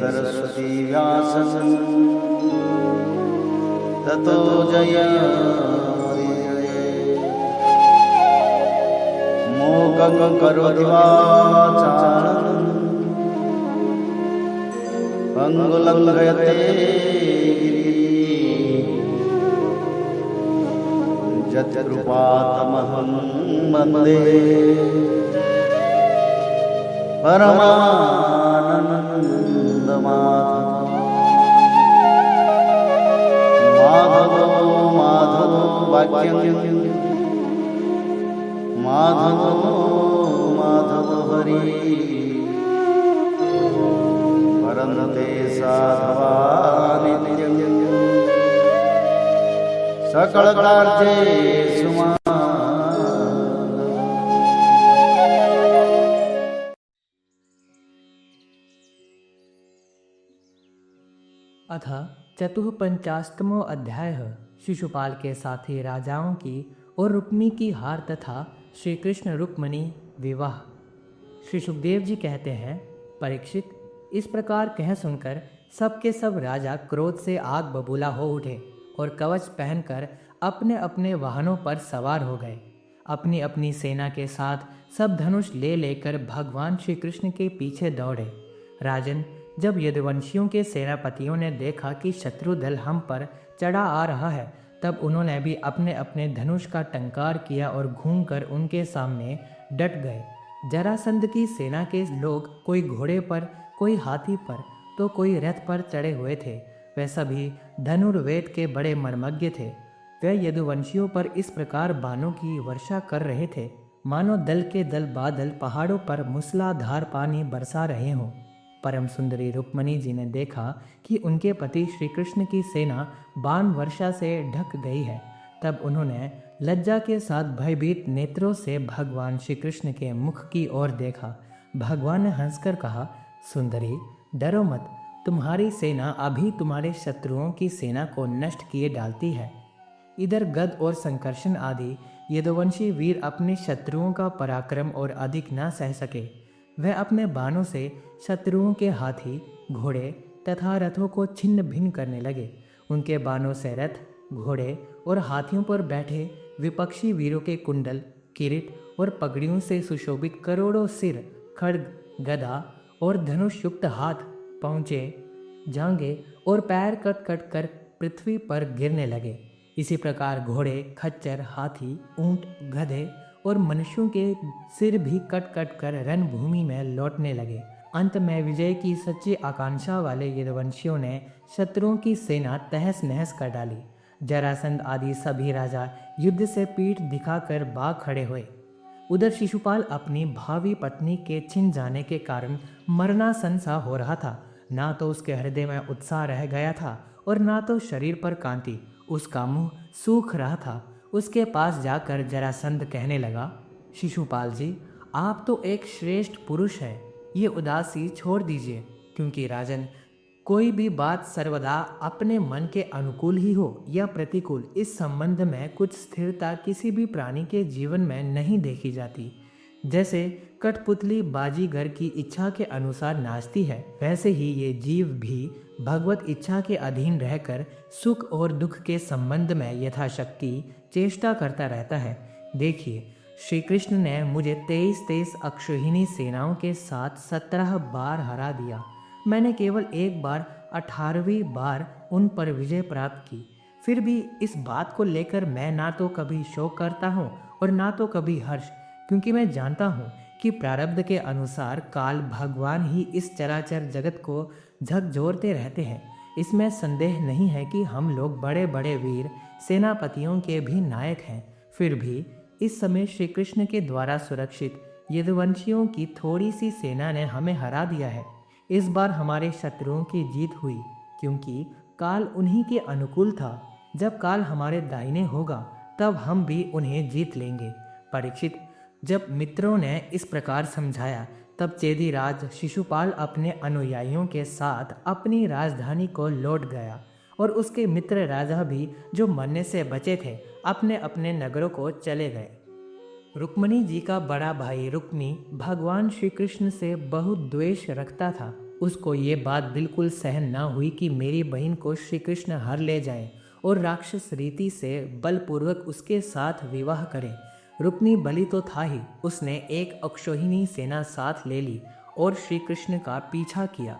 सरस्वती व्यासं ततो मूकं करोति वाचालं पंगुलंघयते यत्कृपातमहं वन्दे परमानन्दमाधवो माधवो वाक्यं माधवो हरि परन्ते साधवा नित्यं सकलकार्येषु अथ चतुःपंचाशतमो अध्याय। शिशुपाल के साथी राजाओं की और रुक्मी की हार तथा श्री कृष्ण रुक्मणी विवाह। श्री सुखदेव जी कहते हैं, परीक्षित, इस प्रकार कह सुनकर सब के सब राजा क्रोध से आग बबूला हो उठे और कवच पहनकर अपने अपने वाहनों पर सवार हो गए। अपनी अपनी सेना के साथ सब धनुष ले लेकर भगवान श्री कृष्ण के पीछे दौड़े। राजन, जब यदुवंशियों के सेनापतियों ने देखा कि शत्रु दल हम पर चढ़ा आ रहा है, तब उन्होंने भी अपने अपने धनुष का टंकार किया और घूमकर उनके सामने डट गए। जरासंध की सेना के लोग कोई घोड़े पर, कोई हाथी पर, तो कोई रथ पर चढ़े हुए थे। वे सभी धनुर्वेद के बड़े मर्मज्ञ थे। वे यदुवंशियों पर इस प्रकार बाणों की वर्षा कर रहे थे मानो दल के दल बादल पहाड़ों पर मूसलाधार पानी बरसा रहे हों। परम सुंदरी रुक्मणी जी ने देखा कि उनके पति श्री कृष्ण की सेना बाण वर्षा से ढक गई है। तब उन्होंने लज्जा के साथ भयभीत नेत्रों से भगवान श्री कृष्ण के मुख की ओर देखा। भगवान ने हंसकर कहा, सुंदरी, डरो मत, तुम्हारी सेना अभी तुम्हारे शत्रुओं की सेना को नष्ट किए डालती है। इधर गद और संकर्षण आदि यदुवंशी वीर अपने शत्रुओं का पराक्रम और अधिक न सह सके। वह अपने बाणों से शत्रुओं के हाथी, घोड़े तथा रथों को छिन्न भिन्न करने लगे। उनके बाणों से रथ, घोड़े और हाथियों पर बैठे विपक्षी वीरों के कुंडल, किरीट और पगड़ियों से सुशोभित करोड़ों सिर, खड्ग, गदा और धनुष युक्त हाथ, पहुँचे, जांघें और पैर कट कट कर पृथ्वी पर गिरने लगे। इसी प्रकार घोड़े, खच्चर, हाथी, ऊंट, गधे और मनुष्यों के सिर भी कट कट कर रणभूमि में लौटने लगे। अंत में विजय की सच्ची आकांक्षा वाले यदुवंशियों ने शत्रुओं की सेना तहस नहस कर डाली। जरासंध आदि सभी राजा युद्ध से पीठ दिखाकर भाग खड़े हुए। उधर शिशुपाल अपनी भावी पत्नी के छिन जाने के कारण मरणासन सा हो रहा था। ना तो उसके हृदय में उत्साह रह गया था और ना तो शरीर पर कांति। उसका मुंह सूख रहा था। उसके पास जाकर जरासंध कहने लगा, शिशुपाल जी, आप तो एक श्रेष्ठ पुरुष है, ये उदासी छोड़ दीजिए, क्योंकि राजन, कोई भी बात सर्वदा अपने मन के अनुकूल ही हो या प्रतिकूल, इस संबंध में कुछ स्थिरता किसी भी प्राणी के जीवन में नहीं देखी जाती। जैसे कठपुतली बाजीगर की इच्छा के अनुसार नाचती है, वैसे ही ये जीव भी भगवत इच्छा के अधीन रहकर सुख और दुख के संबंध में यथाशक्ति चेष्टा करता रहता है। देखिए, श्री कृष्ण ने मुझे 23 अक्षौहिणी सेनाओं के साथ 17 बार हरा दिया। मैंने केवल एक बार 18वीं बार उन पर विजय प्राप्त की। फिर भी इस बात को लेकर मैं ना तो कभी शोक करता हूँ और ना तो कभी हर्ष, क्योंकि मैं जानता हूँ कि प्रारब्ध के अनुसार काल भगवान ही इस चराचर जगत को झकझोरते रहते हैं। इसमें संदेह नहीं है कि हम लोग बड़े बड़े वीर सेनापतियों के भी नायक हैं। फिर भी इस समय श्री कृष्ण के द्वारा सुरक्षित यदुवंशियों की थोड़ी सी सेना ने हमें हरा दिया है। इस बार हमारे शत्रुओं की जीत हुई, क्योंकि काल उन्हीं के अनुकूल था। जब काल हमारे दाहिने होगा तब हम भी उन्हें जीत लेंगे। परीक्षित, जब मित्रों ने इस प्रकार समझाया तब चेदीराज शिशुपाल अपने अनुयायियों के साथ अपनी राजधानी को लौट गया और उसके मित्र राजा भी जो मरने से बचे थे अपने अपने नगरों को चले गए। रुक्मणी जी का बड़ा भाई रुक्मी भगवान श्री कृष्ण से बहुत द्वेष रखता था। उसको ये बात बिल्कुल सहन ना हुई कि मेरी बहन को श्री कृष्ण हर ले जाएं और राक्षस रीति से बलपूर्वक उसके साथ विवाह करें। रुक्मी बलि तो था ही, उसने एक अक्षौहिणी सेना साथ ले ली और श्री कृष्ण का पीछा किया।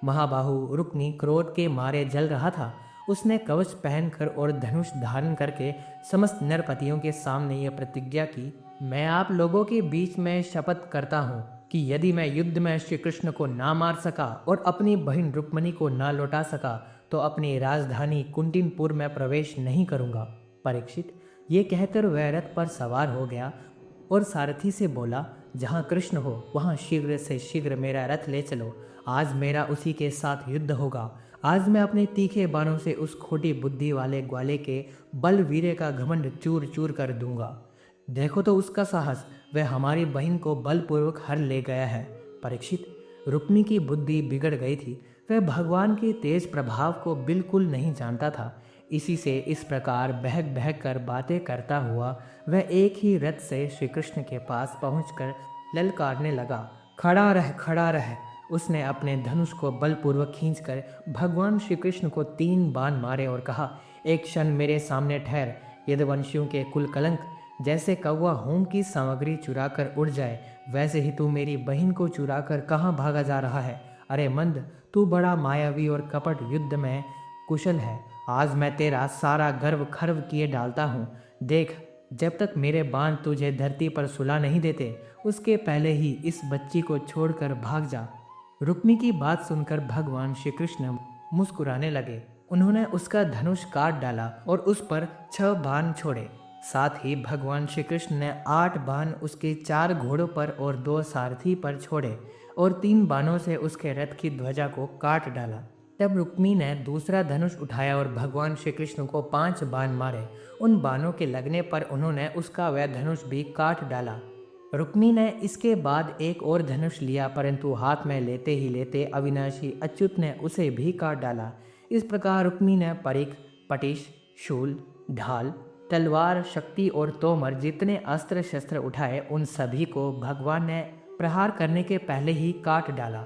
महाबाहु रुक्मी क्रोध के मारे जल रहा था। उसने कवच पहनकर और धनुष धारण करके समस्त नरपतियों के सामने यह प्रतिज्ञा की, मैं आप लोगों के बीच में शपथ करता हूँ कि यदि मैं युद्ध में श्री कृष्ण को ना मार सका और अपनी बहन रुक्मिणी को ना लौटा सका तो अपनी राजधानी कुंतिनपुर में प्रवेश नहीं करूँगा। परीक्षित, ये कहकर वह रथ पर सवार हो गया और सारथी से बोला, जहाँ कृष्ण हो वहाँ शीघ्र से शीघ्र मेरा रथ ले चलो। आज मेरा उसी के साथ युद्ध होगा। आज मैं अपने तीखे बाणों से उस खोटी बुद्धि वाले ग्वाले के बल वीर्य का घमंड चूर चूर कर दूंगा। देखो तो उसका साहस, वह हमारी बहन को बलपूर्वक हर ले गया है। परीक्षित, रुक्मी की बुद्धि बिगड़ गई थी। वह भगवान के तेज प्रभाव को बिल्कुल नहीं जानता था। इसी से इस प्रकार बहक बहक कर बातें करता हुआ वह एक ही रथ से श्री कृष्ण के पास पहुंचकर ललकारने लगा, खड़ा रह, खड़ा रह। उसने अपने धनुष को बलपूर्वक खींचकर भगवान श्री कृष्ण को 3 बाण मारे और कहा, एक क्षण मेरे सामने ठहर। यदुवंशियों के कुल कलंक, जैसे कौवा होम की सामग्री चुराकर उड़ जाए, वैसे ही तू मेरी बहन को चुराकर कहाँ भागा जा रहा है। अरे मंद, तू बड़ा मायावी और कपट युद्ध में कुशल है। आज मैं तेरा सारा गर्व खर्व किए डालता हूँ। देख, जब तक मेरे बाण तुझे धरती पर सुला नहीं देते, उसके पहले ही इस बच्ची को छोड़कर भाग जा। रुक्मी की बात सुनकर भगवान श्री कृष्ण मुस्कुराने लगे। उन्होंने उसका धनुष काट डाला और उस पर 6 बाण छोड़े। साथ ही भगवान श्री कृष्ण ने 8 बाण उसके 4 घोड़ों पर और 2 सारथी पर छोड़े और 3 बाणों से उसके रथ की ध्वजा को काट डाला। तब रुक्मी ने दूसरा धनुष उठाया और भगवान श्री कृष्ण को 5 बाण मारे। उन बाणों के लगने पर उन्होंने उसका वह धनुष भी काट डाला। रुक्मी ने इसके बाद एक और धनुष लिया, परंतु हाथ में लेते ही लेते अविनाशी अच्युत ने उसे भी काट डाला। इस प्रकार रुक्मी ने परिख, पटिश, शूल, ढाल, तलवार, शक्ति और तोमर जितने अस्त्र शस्त्र उठाए, उन सभी को भगवान ने प्रहार करने के पहले ही काट डाला।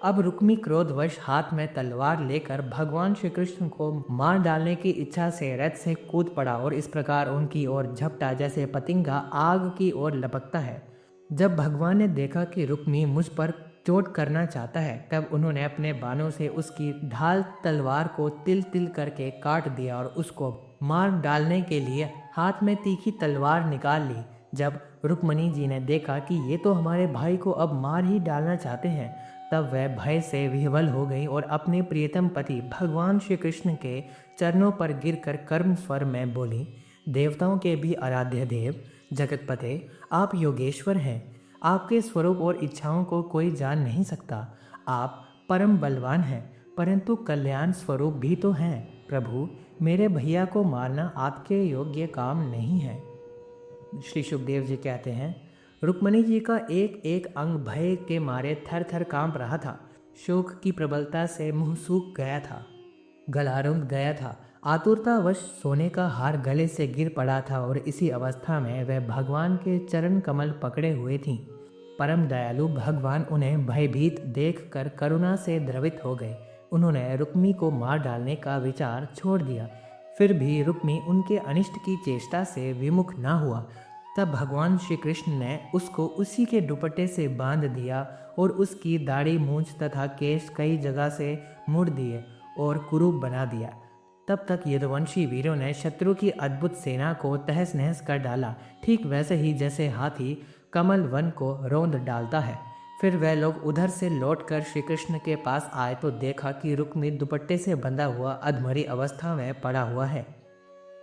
अब रुक्मी क्रोधवश हाथ में तलवार लेकर भगवान श्री कृष्ण को मार डालने की इच्छा से रथ से कूद पड़ा और इस प्रकार उनकी ओर झपटा जैसे पतंगा आग की ओर लपकता है। जब भगवान ने देखा कि रुक्मी मुझ पर चोट करना चाहता है, तब उन्होंने अपने बाणों से उसकी ढाल तलवार को तिल तिल करके काट दिया और उसको मार डालने के लिए हाथ में तीखी तलवार निकाल ली। जब रुक्मिणी जी ने देखा कि ये तो हमारे भाई को अब मार ही डालना चाहते हैं, तब वह भय से विह्वल हो गई और अपने प्रियतम पति भगवान श्री कृष्ण के चरणों पर गिरकर कर्म स्वर में बोली, देवताओं के भी आराध्य देव, जगतपते, आप योगेश्वर हैं। आपके स्वरूप और इच्छाओं को कोई जान नहीं सकता। आप परम बलवान हैं, परंतु कल्याण स्वरूप भी तो हैं। प्रभु, मेरे भैया को मारना आपके योग्य काम नहीं है। श्री सुखदेव जी कहते हैं, रुक्मिणी जी का एक एक अंग भय के मारे थर थर कांप रहा था। शोक की प्रबलता से मुंह सूख गया था, गला रुंध गया था। आतुरतावश सोने का हार गले से गिर पड़ा था और इसी अवस्था में वह भगवान के चरण कमल पकड़े हुए थीं। परम दयालु भगवान उन्हें भयभीत देखकर करुणा से द्रवित हो गए। उन्होंने रुक्मी को मार डालने का विचार छोड़ दिया। फिर भी रुक्मी उनके अनिष्ट की चेष्टा से विमुख न हुआ। तब भगवान श्री कृष्ण ने उसको उसी के दुपट्टे से बांध दिया और उसकी दाढ़ी, मूंछ तथा केश कई जगह से मुड़ दिए और कुरूप बना दिया। तब तक यदुवंशी वीरों ने शत्रु की अद्भुत सेना को तहस नहस कर डाला, ठीक वैसे ही जैसे हाथी कमल वन को रौंद डालता है। फिर वह लोग उधर से लौटकर श्री कृष्ण के पास आए तो देखा कि रुक्मी दुपट्टे से बंधा हुआ अधमरी अवस्था में पड़ा हुआ है।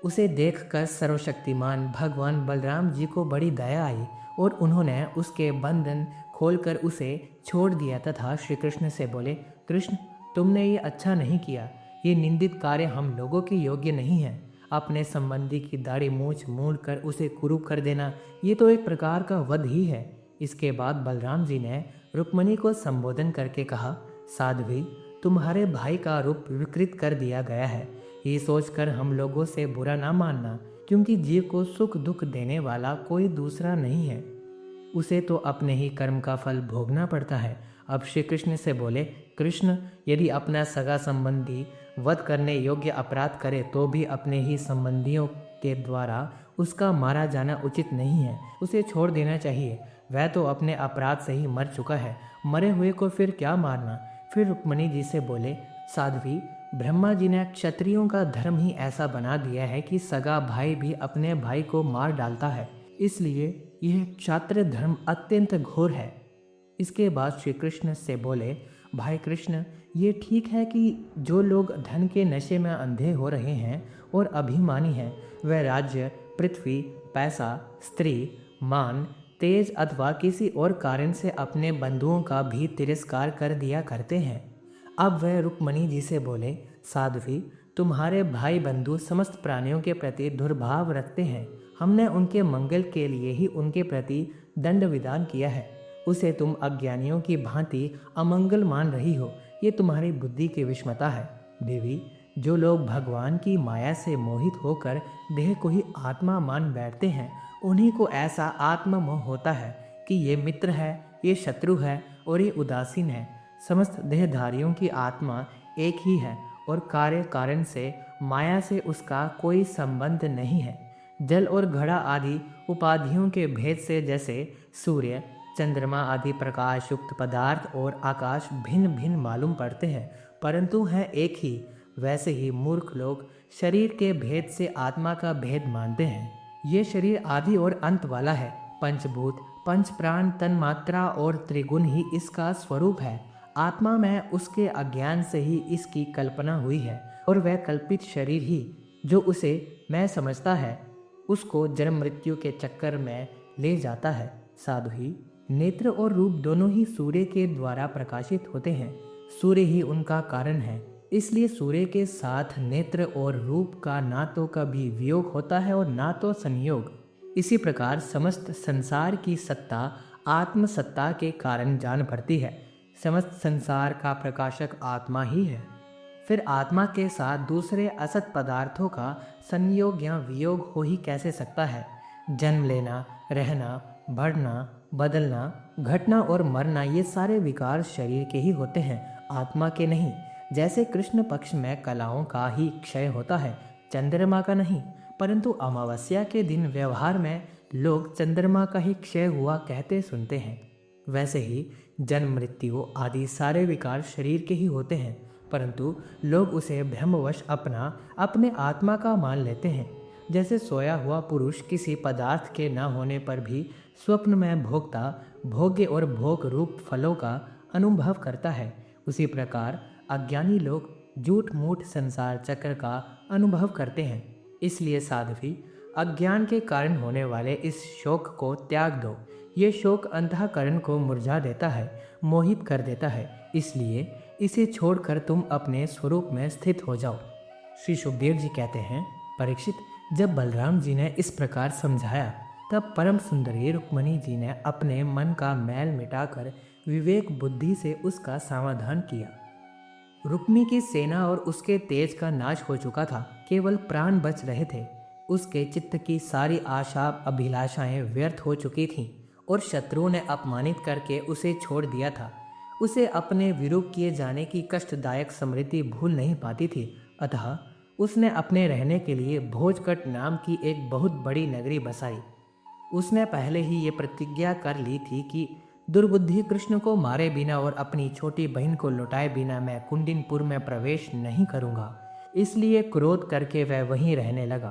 उसे देखकर सर्वशक्तिमान भगवान बलराम जी को बड़ी दया आई और उन्होंने उसके बंधन खोलकर उसे छोड़ दिया तथा श्री कृष्ण से बोले, कृष्ण, तुमने ये अच्छा नहीं किया। ये निंदित कार्य हम लोगों के योग्य नहीं है। अपने संबंधी की दाढ़ी मूंछ मोड़ कर उसे कुरूप कर देना, ये तो एक प्रकार का वध ही है। इसके बाद बलराम जी ने रुक्मिणी को संबोधन करके कहा, साध्वी, तुम्हारे भाई का रूप विकृत कर दिया गया है। ये सोचकर हम लोगों से बुरा ना मानना, क्योंकि जीव को सुख दुख देने वाला कोई दूसरा नहीं है। उसे तो अपने ही कर्म का फल भोगना पड़ता है। अब श्री कृष्ण से बोले, कृष्ण यदि अपना सगा संबंधी वध करने योग्य अपराध करे तो भी अपने ही संबंधियों के द्वारा उसका मारा जाना उचित नहीं है, उसे छोड़ देना चाहिए। वह तो अपने अपराध से ही मर चुका है, मरे हुए को फिर क्या मारना। फिर रुक्मिणी जी से बोले, साध्वी, ब्रह्मा जी ने क्षत्रियों का धर्म ही ऐसा बना दिया है कि सगा भाई भी अपने भाई को मार डालता है, इसलिए यह क्षात्र धर्म अत्यंत घोर है। इसके बाद श्री कृष्ण से बोले, भाई कृष्ण, ये ठीक है कि जो लोग धन के नशे में अंधे हो रहे हैं और अभिमानी हैं, वह राज्य, पृथ्वी, पैसा, स्त्री, मान, तेज अथवा किसी और कारण से अपने बंधुओं का भी तिरस्कार कर दिया करते हैं। अब वह रुक्मिणी जी से बोले, साध्वी, तुम्हारे भाई बंधु समस्त प्राणियों के प्रति दुर्भाव रखते हैं। हमने उनके मंगल के लिए ही उनके प्रति दंड विधान किया है। उसे तुम अज्ञानियों की भांति अमंगल मान रही हो, ये तुम्हारी बुद्धि की विषमता है। देवी, जो लोग भगवान की माया से मोहित होकर देह को ही आत्मा मान बैठते हैं, उन्हीं को ऐसा आत्ममोह होता है कि ये मित्र है, ये शत्रु है और ये उदासीन है। समस्त देहधारियों की आत्मा एक ही है और कार्य कारण से माया से उसका कोई संबंध नहीं है। जल और घड़ा आदि उपाधियों के भेद से जैसे सूर्य, चंद्रमा आदि प्रकाश युक्त पदार्थ और आकाश भिन्न भिन्न मालूम पड़ते हैं, परंतु हैं एक ही, वैसे ही मूर्ख लोग शरीर के भेद से आत्मा का भेद मानते हैं। ये शरीर आदि और अंत वाला है। पंचभूत, पंच प्राण, तन्मात्रा और त्रिगुण ही इसका स्वरूप है। आत्मा में उसके अज्ञान से ही इसकी कल्पना हुई है और वह कल्पित शरीर ही जो उसे मैं समझता है, उसको जन्म मृत्यु के चक्कर में ले जाता है। साधु, नेत्र और रूप दोनों ही सूर्य के द्वारा प्रकाशित होते हैं। सूर्य ही उनका कारण है, इसलिए सूर्य के साथ नेत्र और रूप का ना तो कभी वियोग होता है और ना तो संयोग। इसी प्रकार समस्त संसार की सत्ता आत्म सत्ता के कारण जान पड़ती है। समस्त संसार का प्रकाशक आत्मा ही है। फिर आत्मा के साथ दूसरे असत पदार्थों का संयोग या वियोग हो ही कैसे सकता है। जन्म लेना, रहना, बढ़ना, बदलना, घटना और मरना, ये सारे विकार शरीर के ही होते हैं, आत्मा के नहीं। जैसे कृष्ण पक्ष में कलाओं का ही क्षय होता है, चंद्रमा का नहीं। परंतु अमावस्या के दिन व्यवहार में लोग चंद्रमा का ही क्षय हुआ कहते सुनते हैं। वैसे ही जन्म मृत्यु आदि सारे विकार शरीर के ही होते हैं, परंतु लोग उसे भ्रमवश अपने आत्मा का मान लेते हैं। जैसे सोया हुआ पुरुष किसी पदार्थ के न होने पर भी स्वप्न में भोगता भोग्य और भोग रूप फलों का अनुभव करता है, उसी प्रकार अज्ञानी लोग झूठ मूठ संसार चक्र का अनुभव करते हैं। इसलिए साध्वी, अज्ञान के कारण होने वाले इस शोक को त्याग दो। ये शोक अंतःकरण को मुरझा देता है, मोहित कर देता है, इसलिए इसे छोड़कर तुम अपने स्वरूप में स्थित हो जाओ। श्री सुखदेव जी कहते हैं, परीक्षित, जब बलराम जी ने इस प्रकार समझाया तब परम सुंदरी रुक्मिणी जी ने अपने मन का मैल मिटाकर विवेक बुद्धि से उसका समाधान किया। रुक्मी की सेना और उसके तेज का नाश हो चुका था, केवल प्राण बच रहे थे। उसके चित्त की सारी आशा अभिलाषाएं व्यर्थ हो चुकी थीं और शत्रुओं ने अपमानित करके उसे छोड़ दिया था। उसे अपने विरूप किए जाने की कष्टदायक स्मृति भूल नहीं पाती थी, अतः उसने अपने रहने के लिए भोजकट नाम की एक बहुत बड़ी नगरी बसाई। उसने पहले ही ये प्रतिज्ञा कर ली थी कि दुर्बुद्धि कृष्ण को मारे बिना और अपनी छोटी बहन को लौटाए बिना मैं कुंडिनपुर में प्रवेश नहीं करूंगा। इसलिए क्रोध करके वह वहीं रहने लगा।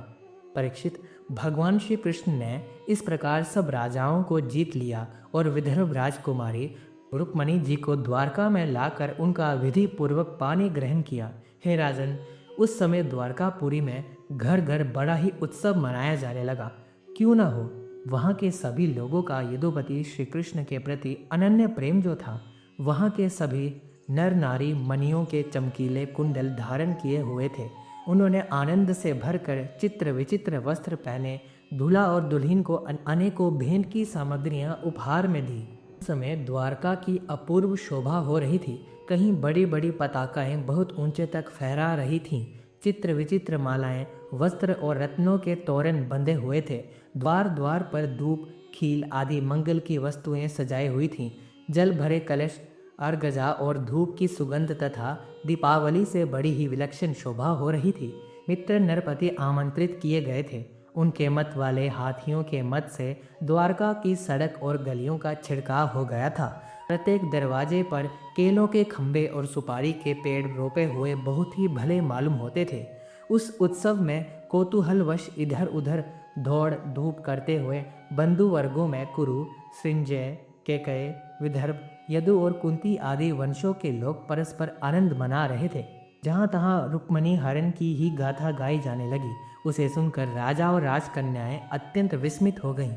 परीक्षित, भगवान श्री कृष्ण ने इस प्रकार सब राजाओं को जीत लिया और विदर्भ राजकुमारी रुक्मिणी जी को द्वारका में लाकर उनका विधि पूर्वक पानी ग्रहण किया। हे राजन, उस समय द्वारकापुरी में घर घर बड़ा ही उत्सव मनाया जाने लगा। क्यों न हो, वहाँ के सभी लोगों का यदुपति श्री कृष्ण के प्रति अनन्य प्रेम जो था। वहाँ के सभी नर नारी मणियों के चमकीले कुंडल धारण किए हुए थे। उन्होंने आनंद से भरकर चित्र विचित्र वस्त्र पहने दूल्हा और दुल्हन को अनेकों भेंट की सामग्रियां उपहार में दी। उस समय द्वारका की अपूर्व शोभा हो रही थी। कहीं बड़ी बड़ी पताकाएं बहुत ऊंचे तक फहरा रही थीं। चित्र विचित्र मालाएं, वस्त्र और रत्नों के तोरण बंधे हुए थे। द्वार द्वार पर धूप, खील आदि मंगल की वस्तुएं सजाई हुई थीं। जल भरे कलश अर्गजा और धूप की सुगंध तथा दीपावली से बड़ी ही विलक्षण शोभा हो रही थी। मित्र नरपति आमंत्रित किए गए थे। उनके मत वाले हाथियों के मत से द्वारका की सड़क और गलियों का छिड़काव हो गया था। प्रत्येक दरवाजे पर केलों के खंभे और सुपारी के पेड़ रोपे हुए बहुत ही भले मालूम होते थे। उस उत्सव में कौतूहलवश इधर उधर दौड़ धूप करते हुए बंधु वर्गों में कुरु, संजय, केकय, विदर्भ, यदु और कुंती आदि वंशों के लोग परस्पर आनंद मना रहे थे। जहाँ तहाँ रुक्मणी हरण की ही गाथा गाई जाने लगी। उसे सुनकर राजा और राजकन्याएं अत्यंत विस्मित हो गईं।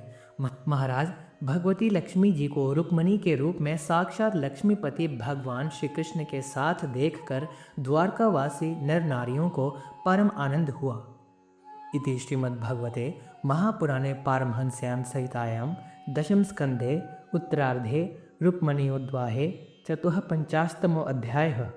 महाराज, भगवती लक्ष्मी जी को रुक्मणी के रूप में साक्षात लक्ष्मीपति भगवान श्री कृष्ण के साथ देखकर द्वारकावासी नर नारियों को परम आनंद हुआ। इति श्रीमद्भगवते महापुराणे पारमहंस्यां संहितायां दशम स्कंधे उत्तरार्धे रुक्मणीयोद्वाहे 54 अध्यायः।